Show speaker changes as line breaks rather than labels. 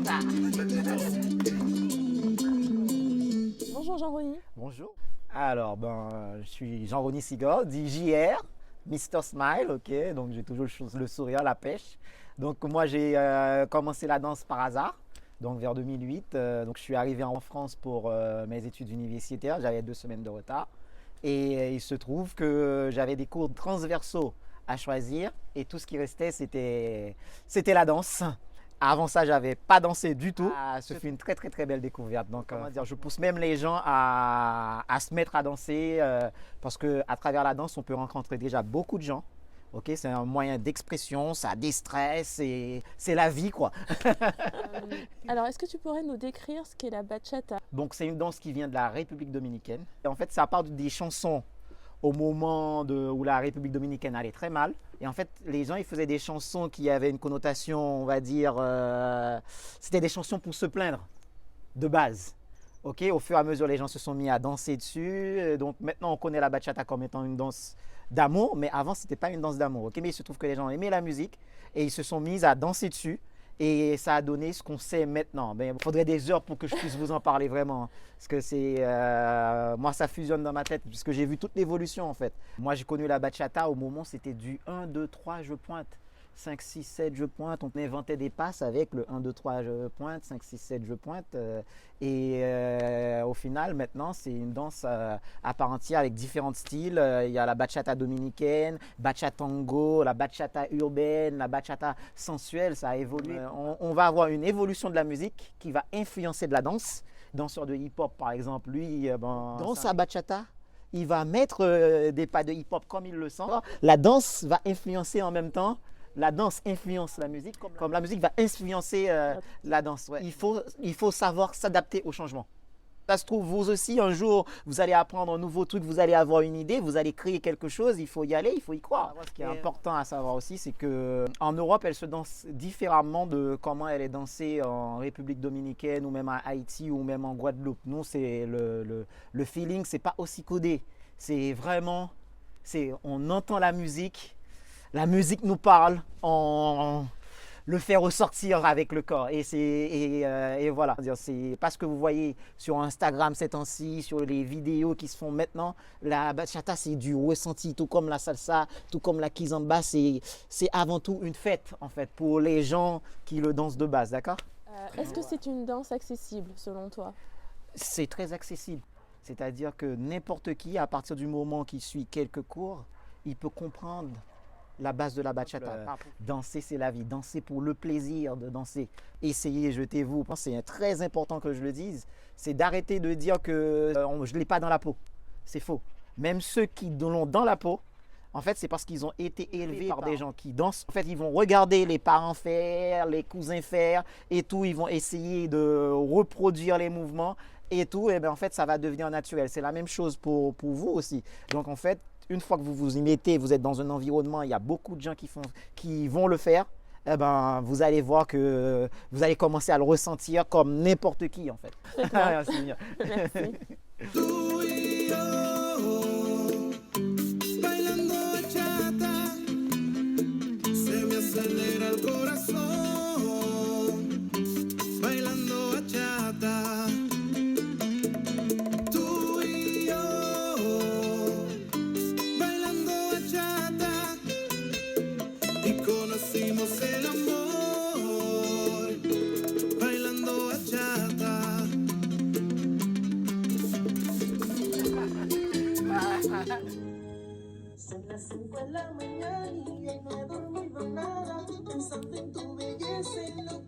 bachata.
Bonjour Jean-Rony.
Bonjour. Alors, je suis Jean-Rony Sigol, dit JR, Mr. Smile, ok. Donc, j'ai toujours le sourire, la pêche. Donc, moi, j'ai commencé la danse par hasard, donc vers 2008. Donc, je suis arrivé en France pour mes études universitaires. J'avais 2 semaines de retard. Et il se trouve que j'avais des cours transversaux à choisir. Et tout ce qui restait, c'était la danse. Avant ça, j'avais pas dansé du tout. Ce fut une très très très belle découverte. Donc, je pousse même les gens à se mettre à danser parce qu'à travers la danse, on peut rencontrer déjà beaucoup de gens. Ok, c'est un moyen d'expression, ça déstresse et c'est la vie quoi.
Alors, est-ce que tu pourrais nous décrire ce qu'est la bachata?
Donc, c'est une danse qui vient de la République dominicaine. Et en fait, ça part des chansons au moment où la République dominicaine allait très mal. Et en fait, les gens, ils faisaient des chansons qui avaient une connotation, on va dire, c'était des chansons pour se plaindre, de base. Ok, au fur et à mesure, les gens se sont mis à danser dessus. Donc maintenant, on connaît la bachata comme étant une danse d'amour, mais avant, ce n'était pas une danse d'amour. Ok, mais il se trouve que les gens aimaient la musique et ils se sont mis à danser dessus. Et ça a donné ce qu'on sait maintenant. Il faudrait des heures pour que je puisse vous en parler vraiment. Parce que moi, ça fusionne dans ma tête, puisque j'ai vu toute l'évolution en fait. Moi, j'ai connu la bachata au moment, c'était du 1, 2, 3, je pointe. 5, 6, 7, je pointe. On inventait des passes avec le 1, 2, 3, je pointe. 5, 6, 7, je pointe. Au final, maintenant, c'est une danse à part entière avec différents styles. Il y a la bachata dominicaine, bachatango, la bachata urbaine, la bachata sensuelle. Ça a évolué. On va avoir une évolution de la musique qui va influencer de la danse. Danseur de hip-hop, par exemple, lui, dans sa bachata, il va mettre des pas de hip-hop comme il le sent. La danse va influencer en même temps. La danse influence la musique, comme la musique va influencer la danse. Ouais. Il faut savoir s'adapter au changement. Ça se trouve, vous aussi, un jour, vous allez apprendre un nouveau truc, vous allez avoir une idée, vous allez créer quelque chose, il faut y aller, il faut y croire. Ce qui est important à savoir aussi, c'est qu'en Europe, elle se danse différemment de comment elle est dansée en République dominicaine ou même à Haïti ou même en Guadeloupe. Nous, c'est le feeling, c'est pas aussi codé. C'est vraiment, on entend la musique nous parle, on le fait ressortir avec le corps. Et voilà, c'est pas ce que vous voyez sur Instagram ces temps-ci, sur les vidéos qui se font maintenant. La bachata, c'est du ressenti, tout comme la salsa, tout comme la kizomba. C'est avant tout une fête, en fait, pour les gens qui le dansent de base, d'accord?
Est-ce que c'est une danse accessible, selon toi?
C'est très accessible. C'est-à-dire que n'importe qui, à partir du moment qu'il suit quelques cours, il peut comprendre la base de la bachata. Danser, c'est la vie. Danser pour le plaisir de danser. Essayez, jetez-vous. C'est très important que je le dise. C'est d'arrêter de dire que je ne l'ai pas dans la peau. C'est faux. Même ceux qui l'ont dans la peau, en fait, c'est parce qu'ils ont été élevés par des gens qui dansent. En fait, ils vont regarder les parents faire, les cousins faire et tout. Ils vont essayer de reproduire les mouvements et tout. Et bien, en fait, ça va devenir naturel. C'est la même chose pour vous aussi. Donc, en fait, une fois que vous vous y mettez, vous êtes dans un environnement, il y a beaucoup de gens qui vont le faire, eh ben, vous allez voir que vous allez commencer à le ressentir comme n'importe qui en fait.
Merci.
Son las 5 de la mañana y no he dormido nada, pensando en tu belleza y lo